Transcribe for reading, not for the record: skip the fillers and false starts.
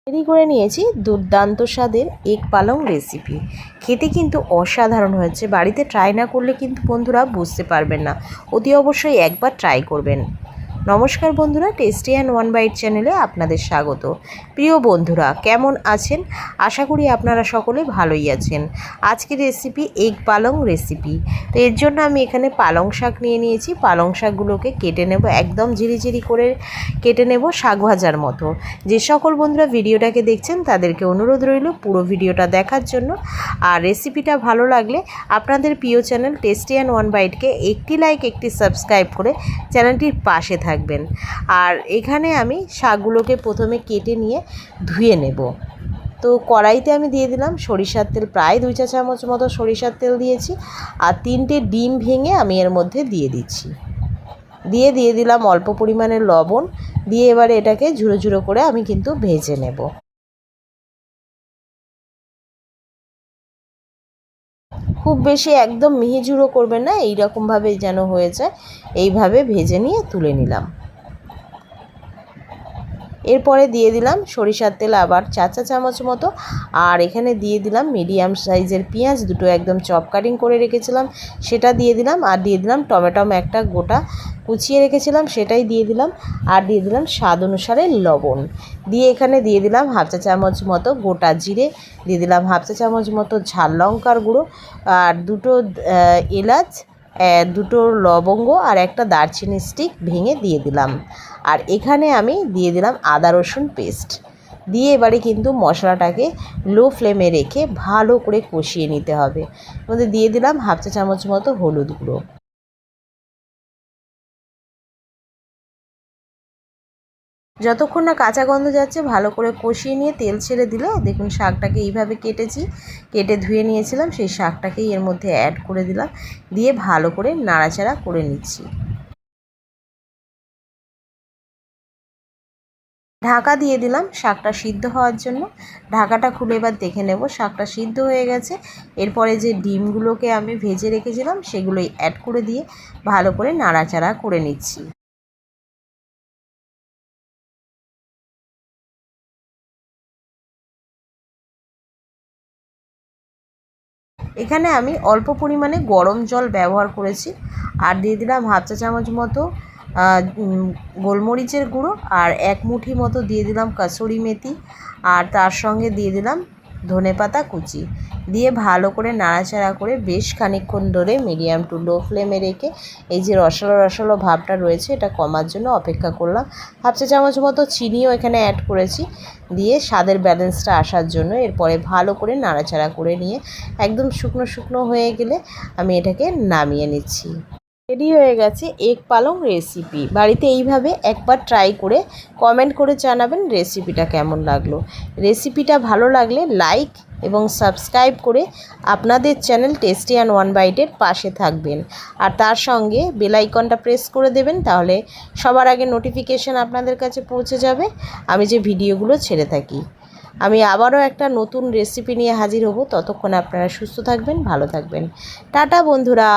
তৈরি করে নিয়েছি দুর্দান্ত স্বাদের এগ পালং রেসিপি। খেতে কিন্তু অসাধারণ হয়েছে। বাড়িতে ট্রাই না করলে কিন্তু বন্ধুরা বুঝতে পারবেন না। অতি অবশ্যই একবার ট্রাই করবেন। নমস্কার বন্ধুরা, টেস্টি অ্যান্ড ওয়ান বাইট চ্যানেলে আপনাদের স্বাগত। প্রিয় বন্ধুরা, কেমন আছেন? আশা করি আপনারা সকলে ভালোই আছেন। আজকের রেসিপি এগ পালং রেসিপি। তো এর জন্য আমি এখানে পালং শাক নিয়ে নিয়েছি। পালং শাকগুলোকে কেটে নেব, একদম ঝিরিঝিরি করে কেটে নেব, শাক ভাজার মতো। যে সকল বন্ধুরা ভিডিওটাকে দেখছেন তাদেরকে অনুরোধ রইল পুরো ভিডিওটা দেখার জন্য। আর রেসিপিটা ভালো লাগলে আপনাদের প্রিয় চ্যানেল টেস্টি অ্যান্ড ওয়ান বাইটকে একটি লাইক, একটি সাবস্ক্রাইব করে চ্যানেলটির পাশে থাকবেন। আর এখানে আমি শাকগুলোকে প্রথমে কেটে নিয়ে ধুয়ে নেব। তো কড়াইতে আমি দিয়ে দিলাম সরিষার তেল, প্রায় 2 চা চামচ মতো সরিষার তেল দিয়েছি। আর 3টে ডিম ভেঙে আমি এর মধ্যে দিয়ে দিচ্ছি। দিয়ে দিলাম অল্প পরিমাণে লবণ, দিয়ে এবারে এটাকে ঝুড়ো ঝুড়ো করে আমি কিন্তু ভেজে নেব। খুব বেশি একদম মিহি ঝুড়ো করবেন না, এইরকমভাবে যেন হয়ে যায়। এইভাবে ভেজে নিয়ে তুলে নিলাম। এরপরে দিয়ে দিলাম সরিষার তেল আবার 4 চা চামচ মতো। আর এখানে দিয়ে দিলাম মিডিয়াম সাইজের পেঁয়াজ দুটো, একদম চপ কাটিং করে রেখেছিলাম, সেটা দিয়ে দিলাম। আর দিয়ে দিলাম টমেটো একটা গোটা কুচিয়ে রেখেছিলাম, সেটাই দিয়ে দিলাম। আর দিয়ে দিলাম স্বাদ অনুসারে লবণ। দিয়ে এখানে দিয়ে দিলাম হাফ চা চামচ মতো গোটা জিরে, দিয়ে দিলাম হাফ চা চামচ মতো ঝাল লঙ্কার গুঁড়ো, আর দুটো এলাচ, দুটো লবঙ্গ আর একটা দারচিনি স্টিক ভেঙে দিয়ে দিলাম। আর এখানে আমি দিয়ে দিলাম আদা রসুন পেস্ট। দিয়ে এবারে কিন্তু মশলাটাকে লো ফ্লেমে রেখে ভালো করে কষিয়ে নিতে হবে। এর মধ্যে দিয়ে দিলাম হাফ চা চামচ মতো হলুদ গুঁড়ো। যতক্ষণ না কাঁচা গন্ধ যাচ্ছে ভালো করে কষিয়ে নিয়ে তেল ছেড়ে দিলে দেখুন শাকটাকে এইভাবে কেটে ধুয়ে নিয়েছিলাম, সেই শাকটাকেই এর মধ্যে অ্যাড করে দিলাম। দিয়ে ভালো করে নাড়াচাড়া করে নিচ্ছি। ঢাকা দিয়ে দিলাম শাকটা সিদ্ধ হওয়ার জন্য। ঢাকাটা খুলে এবার দেখে নেব শাকটা সিদ্ধ হয়ে গেছে। এরপরে যে ডিমগুলোকে আমি ভেজে রেখেছিলাম সেগুলোই অ্যাড করে দিয়ে ভালো করে নাড়াচাড়া করে নিচ্ছি। এখানে আমি অল্প পরিমাণে গরম জল ব্যবহার করেছি। আর দিয়ে দিলাম হাফ চা চামচ মতো গোলমরিচের গুঁড়ো, আর 1 মুঠি মতো দিয়ে দিলাম কাসুরি মেথি, আর তার সঙ্গে দিয়ে দিলাম ধনেপাতা কুচি। দিয়ে ভালো করে নাড়াচাড়া করে বেশ খানিকক্ষণ ধরে মিডিয়াম টু লো ফ্লেমে রেখে এই যে রসালো রসালো ভাবটা রয়েছে এটা কমার জন্য অপেক্ষা করলাম। হাফ চা চামচ মতো চিনিও এখানে অ্যাড করেছি, দিয়ে স্বাদের ব্যালেন্সটা আসার জন্য। এরপরে ভালো করে নাড়াচাড়া করে নিয়ে একদম শুকনো শুকনো হয়ে গেলে আমি এটাকে নামিয়ে নিচ্ছি। রেডি হয়ে গেছে এগ পালং রেসিপি। বাড়িতে এইভাবে একবার ট্রাই করে কমেন্ট করে জানাবেন রেসিপিটা কেমন লাগলো। রেসিপিটা ভালো লাগলে লাইক এবং সাবস্ক্রাইব করে আপনাদের চ্যানেল টেস্টি অ্যান্ড ওয়ান বাইটের পাশে থাকবেন। আর তার সঙ্গে বেল আইকনটা প্রেস করে দেবেন, তাহলে সবার আগে নোটিফিকেশান আপনাদের কাছে পৌঁছে যাবে আমি যে ভিডিওগুলো ছেড়ে থাকি। আমি আবারও একটা নতুন রেসিপি নিয়ে হাজির হব। ততক্ষণ আপনারা সুস্থ থাকবেন, ভালো থাকবেন। টাটা বন্ধুরা।